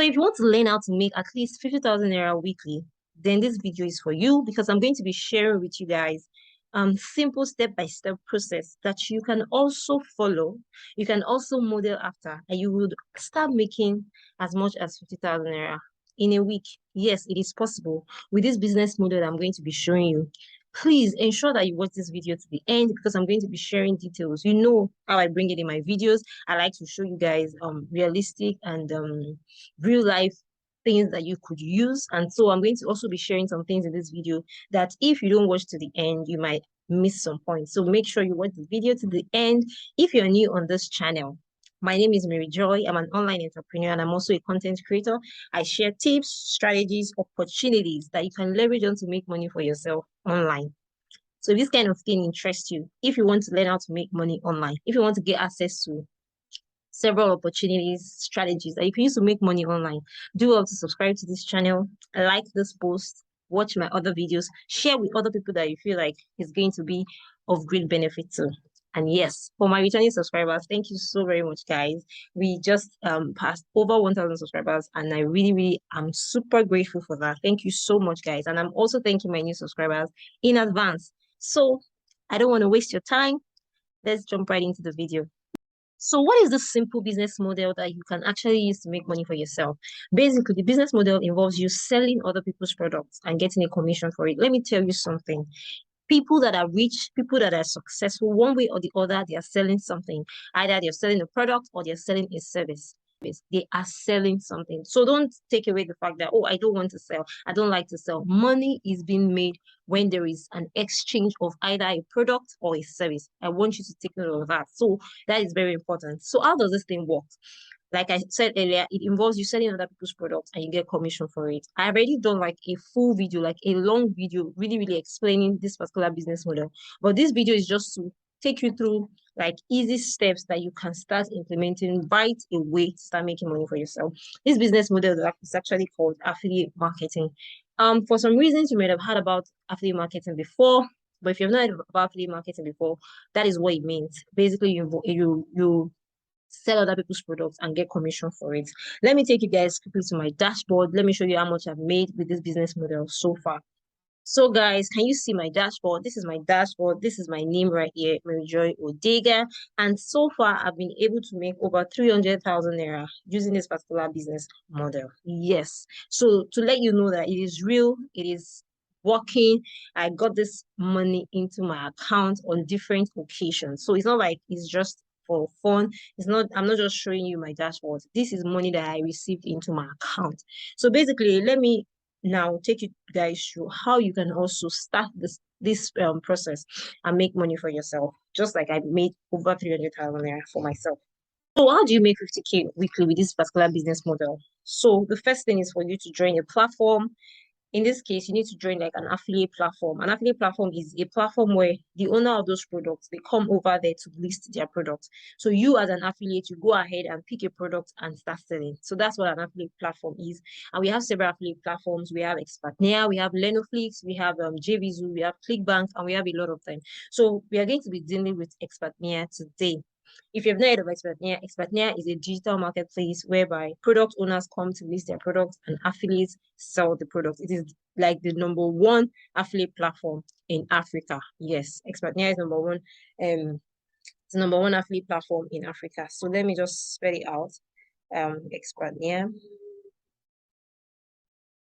So if you want to learn how to make at least 50,000 naira weekly, then this video is for you, because I'm going to be sharing with you guys simple step-by-step process that you can also follow, you can also model after, and you would start making as much as 50,000 naira in a week. Yes, it is possible with this business model that I'm going to be showing you. Please ensure that you watch this video to the end, because I'm going to be sharing details. You know how I bring it in my videos. I like to show you guys realistic and real life things that you could use. And so I'm going to also be sharing some things in this video that if you don't watch to the end, you might miss some points. So make sure you watch the video to the end. If you're new on this channel, my name is Mary Joy. I'm an online entrepreneur and I'm also a content creator. I share tips, strategies, opportunities that you can leverage on to make money for yourself online. So if this kind of thing interests you, if you want to learn how to make money online, if you want to get access to several opportunities, strategies that you can use to make money online, do well to subscribe to this channel, like this post, watch my other videos, share with other people that you feel like is going to be of great benefit to. And yes, for my returning subscribers, thank you so very much, guys. We just passed over 1,000 subscribers, and I really am super grateful for that. Thank you so much, guys. And I'm also thanking my new subscribers in advance. So I don't want to waste your time. Let's jump right into the video. So what is the simple business model that you can actually use to make money for yourself? Basically, the business model involves you selling other people's products and getting a commission for it. Let me tell you something. People that are rich, people that are successful, one way or the other, they are selling something. Either they're selling a product or they're selling a service. They are selling something. So don't take away the fact that, oh, I don't want to sell. I don't like to sell. Money is being made when there is an exchange of either a product or a service. I want you to take note of that. So that is very important. So how does this thing work? Like I said earlier, it involves you selling other people's products and you get commission for it. I already done like a full video, like a long video, really explaining this particular business model. But this video is just to take you through like easy steps that you can start implementing right away to start making money for yourself. This business model is actually called affiliate marketing. For some reasons, you might have heard about affiliate marketing before, but if you've not heard about affiliate marketing before, that is what it means. Basically, you sell other people's products and get commission for it. Let me take you guys quickly to my dashboard. Let me show you how much I've made with this business model so far. So guys, can you see my dashboard? This is my dashboard. This is my name right here, Mary Joy Odega. And so far, I've been able to make over 300,000 naira using this particular business model. Yes. So to let you know that it is real, it is working. I got this money into my account on different occasions. So it's not like it's just for fun. I'm not just showing you my dashboard. This is money that I received into my account. So basically, let me now take you guys through how you can also start this process and make money for yourself, just like I made over 300,000 naira for myself. So how do you make 50K weekly with this particular business model? So the first thing is for you to join a platform. In this case, you need to join like an affiliate platform. An affiliate platform is a platform where the owner of those products, they come over there to list their products. So you as an affiliate, you go ahead and pick a product and start selling. So that's what an affiliate platform is. And we have several affiliate platforms. We have Expertnia, we have Lenoflix, we have JVZoo, we have ClickBank, and we have a lot of them. So we are going to be dealing with Expertnia today. If you've not heard of Expertnia, Expertnia is a digital marketplace whereby product owners come to list their products and affiliates sell the products. It is like the #1 affiliate platform in Africa. Yes, Expertnia is #1. It's the #1 affiliate platform in Africa. So let me just spell it out. Expertnia.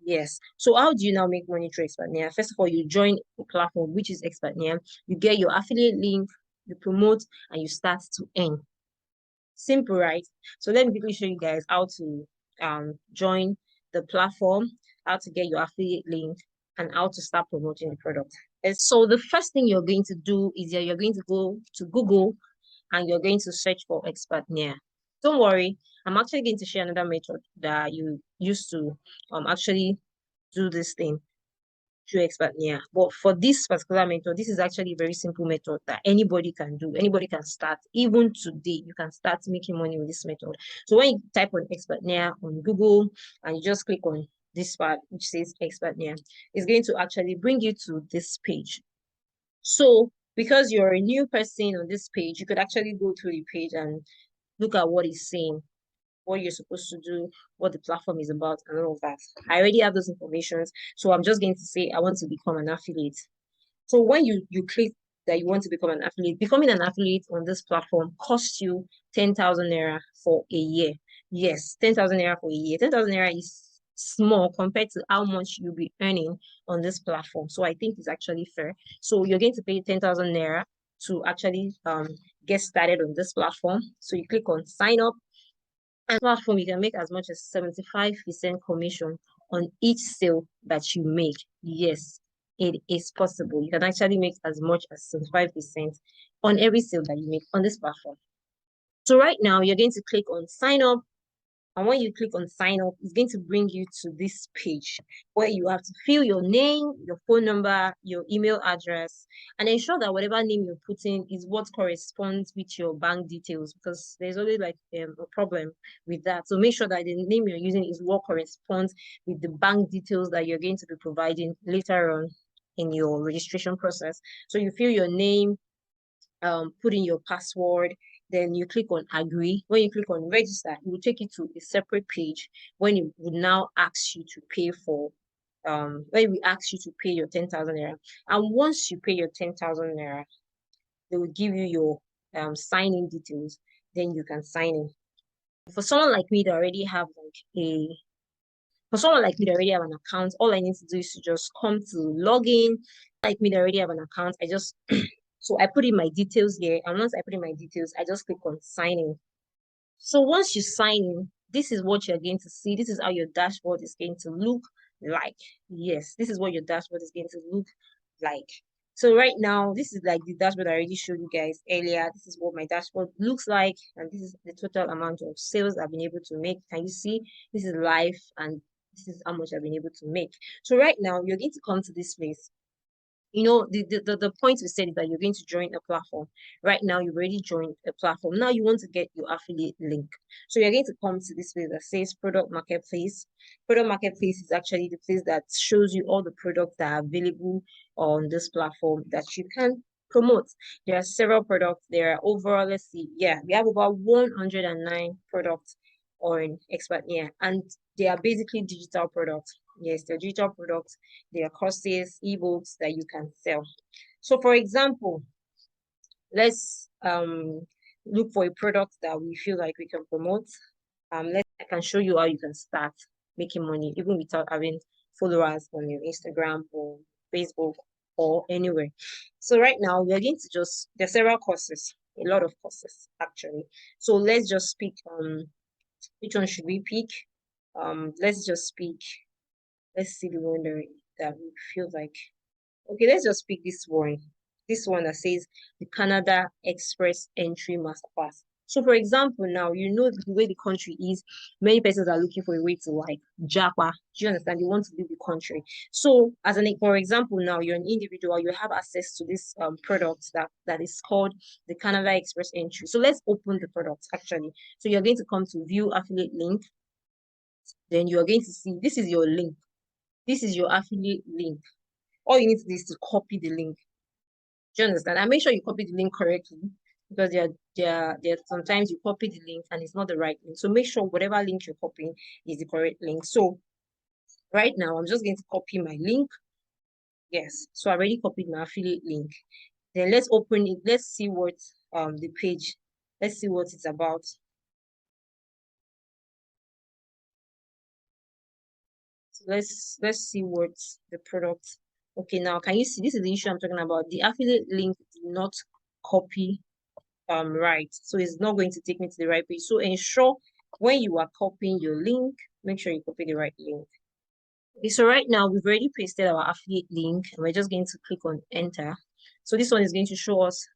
Yes. So how do you now make money through Expertnia? First of all, you join a platform, which is Expertnia. You get your affiliate link, you promote, and you start to earn. Simple, right? So let me quickly show you guys how to join the platform, how to get your affiliate link, and how to start promoting the product. So the first thing you're going to do is you're going to go to Google and you're going to search for Expertnia. Don't worry, I'm actually going to share another method that you used to actually do this thing through Expertnia. But for this particular method, this is actually a very simple method that anybody can do. Anybody can start. Even today, you can start making money with this method. So when you type on Expertnia on Google and you just click on this part which says Expertnia, it's going to actually bring you to this page. So because you're a new person on this page, you could actually go through the page and look at what it's saying. what you're supposed to do, what the platform is about, and all of that. I already have those informations, so I'm just going to say I want to become an affiliate. So when you click that you want to become an affiliate, becoming an affiliate on this platform costs you 10,000 naira for a year. Yes, 10,000 naira for a year. 10,000 naira is small compared to how much you'll be earning on this platform. So I think it's actually fair. So you're going to pay 10,000 naira to actually get started on this platform. So you click on sign up, and platform you can make as much as 75% commission on each sale that you make. Yes, it is possible. You can actually make as much as 75% on every sale that you make on this platform. So right now you're going to click on sign up. And when you click on sign up, it's going to bring you to this page where you have to fill your name, your phone number, your email address, and ensure that whatever name you're putting is what corresponds with your bank details, because there's always like a problem with that. So make sure that the name you're using is what corresponds with the bank details that you're going to be providing later on in your registration process. So you fill your name, put in your password, then you click on agree. When you click on register, it will take you to a separate page when it would now ask you to pay for when we ask you to pay your 10,000 naira. And once you pay your 10,000 naira, they will give you your sign-in details, then you can sign in. For someone like me that already have for someone like me that already have an account, all I need to do is to just come to login. Like me that already have an account, I just so I put in my details here, and once I put in my details, I just click on sign in. So once you sign in, this is what you're going to see. This is how your dashboard is going to look like. Yes, this is what your dashboard is going to look like. So right now, this is like the dashboard I already showed you guys earlier. This is what my dashboard looks like, and this is the total amount of sales I've been able to make. Can you see? This is live, and this is how much I've been able to make. So right now, you're going to come to this place. You know, the point we said is that you're going to join a platform. Right now, you've already joined a platform. Now you want to get your affiliate link. So you're going to come to this place that says product marketplace. Product marketplace is actually the place that shows you all the products that are available on this platform that you can promote. There are several products. There are overall, let's see, yeah, we have about 109 products on Expert, yeah, and they are basically digital products. Yes, they're digital products. They are courses, ebooks that you can sell. So for example, let's look for a product that we feel like we can promote. I can show you how you can start making money even without having followers on your Instagram or Facebook or anywhere. So right now we're going to just, there are several courses, a lot of courses actually. So let's just pick which one should we pick? Let's just pick, let's see the one that we feel like. Okay, let's just pick this one. This one that says the Canada Express Entry Masterclass. So for example, now you know the way the country is, many persons are looking for a way to like japa. Do you understand? You want to leave the country. So as an for example, now you're an individual, you have access to this product that is called the Canada Express Entry. So let's open the product actually. So you're going to come to view affiliate link. Then you're going to see this is your link. This is your affiliate link. All you need to do is to copy the link. Do you understand? And make sure you copy the link correctly, because there sometimes you copy the link and it's not the right link. So make sure whatever link you're copying is the correct link. So right now I'm just going to copy my link. Yes, so I already copied my affiliate link. Then let's open it. Let's see what the page, let's see what it's about. So let's see what the product. Okay, now can you see this is the issue I'm talking about? The affiliate link did not copy right, so it's not going to take me to the right page. So ensure when you are copying your link, make sure you copy the right link. Okay, so right now we've already pasted our affiliate link, and we're just going to click on enter. So this one is going to show us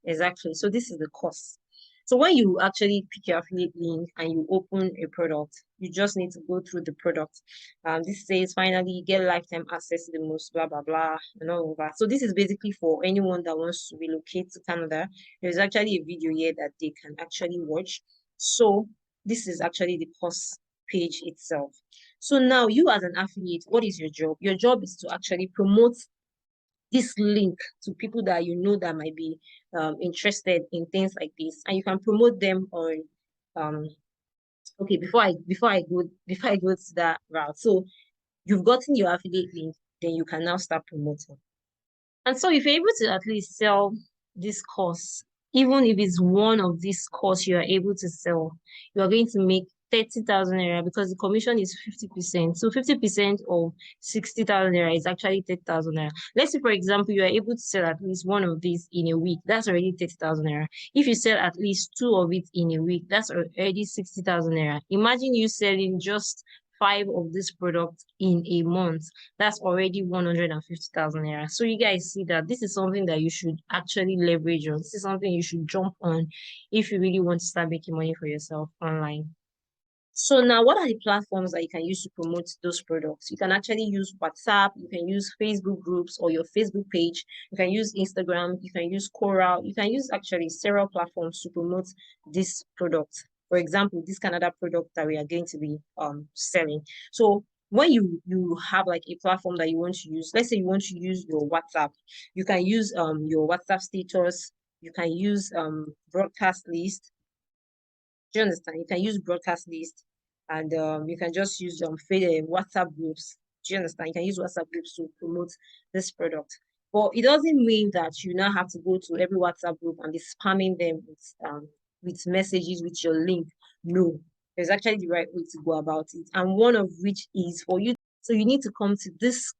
exactly. So this is the cost. So when you actually pick your affiliate link and you open a product, you just need to go through the product. This says finally get lifetime access to the most blah blah blah and all of that. So this is basically for anyone that wants to relocate to Canada. There's actually a video here that they can actually watch. So this is actually the cost page itself. So now you as an affiliate, what is your job? Your job is to actually promote this link to people that you know that might be interested in things like this, and you can promote them on Okay, before I go to that route. So you've gotten your affiliate link, then you can now start promoting. And so if you're able to at least sell this course, even if it's one of these course you are able to sell, you are going to make 30,000 naira because the commission is 50%. So 50% of 60,000 naira is actually 30,000 naira. Let's say, for example, you are able to sell at least one of these in a week. That's already 30,000 naira. If you sell at least two of it in a week, that's already 60,000 naira. Imagine you selling just five of this product in a month. That's already 150,000 naira. So you guys see that this is something that you should actually leverage on. This is something you should jump on if you really want to start making money for yourself online. So now, what are the platforms that you can use to promote those products? You can actually use WhatsApp, you can use Facebook groups or your Facebook page, you can use Instagram, you can use Quora, you can use actually several platforms to promote this product. For example, this Canada product that we are going to be selling. So when you have like a platform that you want to use, let's say you want to use your WhatsApp, you can use your WhatsApp status, you can use broadcast list. Do you understand? You can use broadcast list and you can just use WhatsApp groups. Do you understand? You can use WhatsApp groups to promote this product. But it doesn't mean that you now have to go to every WhatsApp group and be spamming them with messages with your link. No, there's actually the right way to go about it. And one of which is for you. So you need to come to this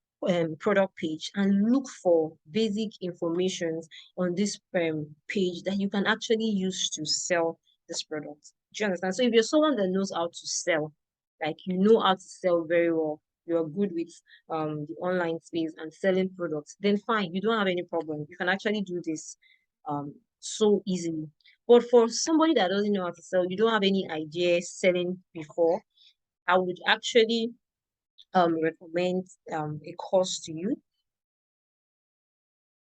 product page and look for basic information on this page that you can actually use to sell this product. Do you understand? So if you're someone that knows how to sell, like you know how to sell very well, you're good with the online space and selling products, then fine, you don't have any problem. You can actually do this so easily. But for somebody that doesn't know how to sell, you don't have any idea selling before, I would actually recommend a course to you.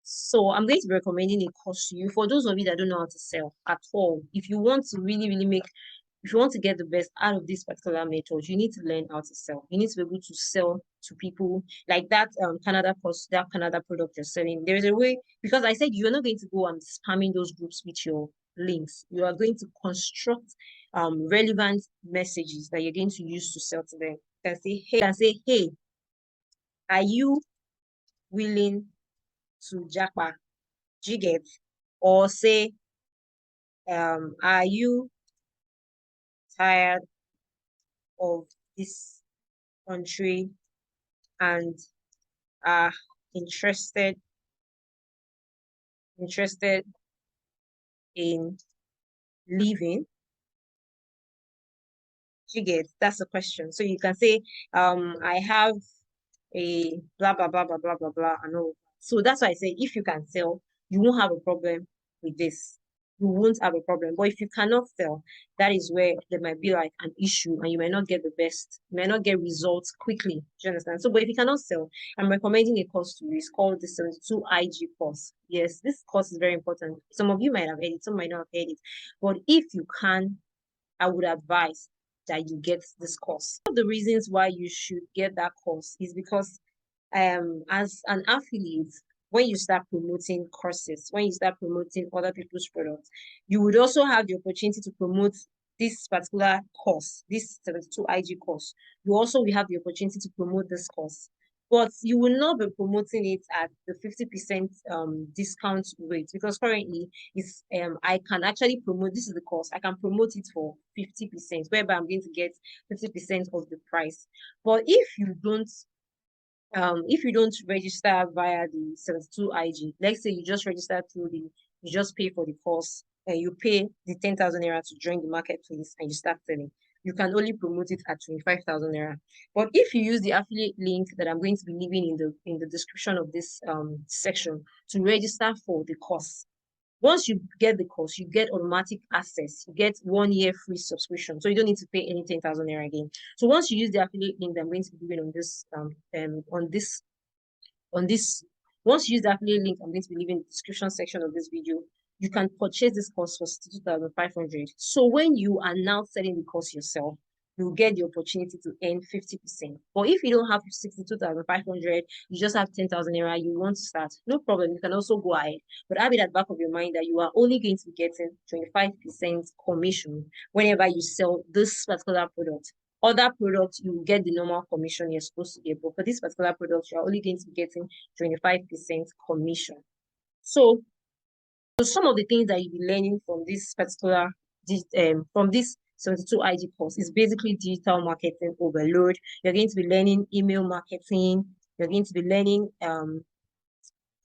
So I'm going to be recommending a course to you for those of you that don't know how to sell at all. If you want to really, really if you want to get the best out of this particular method, you need to learn how to sell. You need to be able to sell to people like that Canada course, that Canada product you're selling. There is a way, because I said you're not going to go and spamming those groups with your links. You are going to construct relevant messages that you're going to use to sell to them. You can say, hey, are you willing to jackpot? Do you get? Or say, are you tired of this country and are interested in leaving? Do you get? That's the question. So you can say, I have a blah blah blah blah blah blah blah and all. So that's why I say if you can sell, you won't have a problem with this. You won't have a problem. But if you cannot sell, that is where there might be like an issue and you might not get the best, you might not get results quickly. Do you understand? So, but if you cannot sell, I'm recommending a course to you. It's called the 72 IG course. Yes, this course is very important. Some of you might have heard it, some might not have heard it. But if you can, I would advise that you get this course. One of the reasons why you should get that course is because as an affiliate, when you start promoting courses, when you start promoting other people's products, you would also have the opportunity to promote this particular course, this 72 IG course. You also will have the opportunity to promote this course, but you will not be promoting it at the 50% discount rate because currently it's I can actually promote this is the course. I can promote it for 50%, whereby I'm going to get 50% of the price. But if you don't register via the 72 IG, let's say you just register through you just pay for the course and you pay the 10,000 naira to join the marketplace and you start selling, you can only promote it at 25,000 naira. But if you use the affiliate link that I'm going to be leaving in the description of this section to register for the course, once you get the course, you get automatic access. You get 1 year free subscription. So you don't need to pay any 10,000 naira again. So once you use the affiliate link that I'm going to be giving on this, once you use the affiliate link I'm going to be leaving in the description section of this video, you can purchase this course for 62,500. So when you are now selling the course yourself, you get the opportunity to earn 50%. But if you don't have 62,500, you just have 10,000 naira, you want to start, no problem. You can also go ahead. But have it at the back of your mind that you are only going to be getting 25% commission whenever you sell this particular product. Other products, you will get the normal commission you're supposed to get. But for this particular product, you're only going to be getting 25% commission. So some of the things that you'll be learning from this particular from this 72 IG course is basically digital marketing overload. You're going to be learning email marketing. You're going to be learning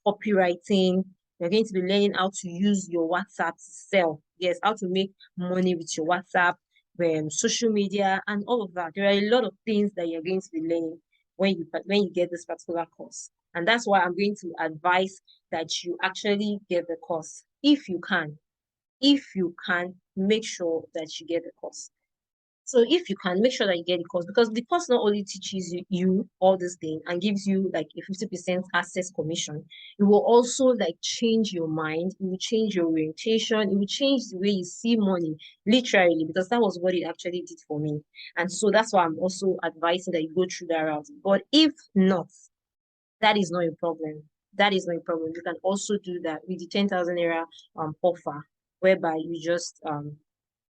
copywriting. You're going to be learning how to use your WhatsApp to sell. Yes, how to make money with your WhatsApp, social media, and all of that. There are a lot of things that you're going to be learning when you get this particular course. And that's why I'm going to advise that you actually get the course if you can. If you can, make sure that you get the course. So if you can, make sure that you get the course, because the course not only teaches you all this thing and gives you like a 50% access commission, it will also like change your mind, it will change your orientation, it will change the way you see money, literally, because that was what it actually did for me. And so that's why I'm also advising that you go through that route. But if not, that is not a problem. That is not a problem. You can also do that with the 10,000 naira offer, whereby you just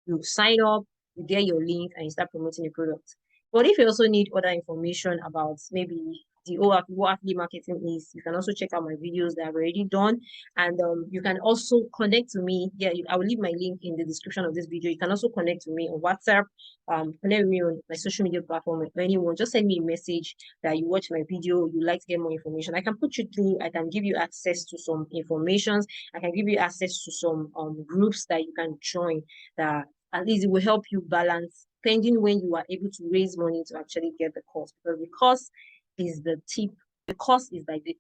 you sign up, you get your link, and you start promoting the product. But if you also need other information about maybe what affiliate marketing is, you can also check out my videos that I've already done. And you can also connect to me. Yeah, I will leave my link in the description of this video. You can also connect to me on WhatsApp, connect with me on my social media platform. Or anyone, just send me a message that you watch my video, you like to get more information. I can put you through, I can give you access to some informations, I can give you access to some groups that you can join that at least it will help you balance pending when you are able to raise money to actually get the course, because the course is the tip. The course is like the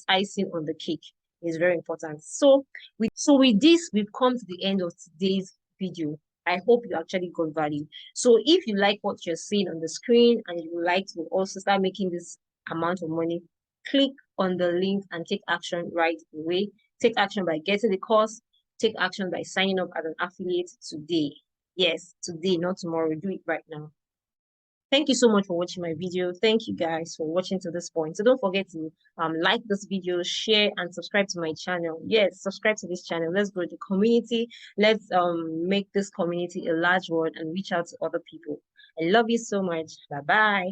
icing on the cake. It's very important. So with this, we've come to the end of today's video. I hope you actually got value. So if you like what you're seeing on the screen and you would like to also start making this amount of money, click on the link and take action right away. Take action by getting the course. Take action by signing up as an affiliate today. Yes, today, not tomorrow. Do it right now. Thank you so much for watching my video. Thank you guys for watching to this point. So don't forget to like this video, share, and subscribe to my channel. Yes, subscribe to this channel. Let's grow the community. Let's make this community a large one and reach out to other people. I love you so much. Bye bye.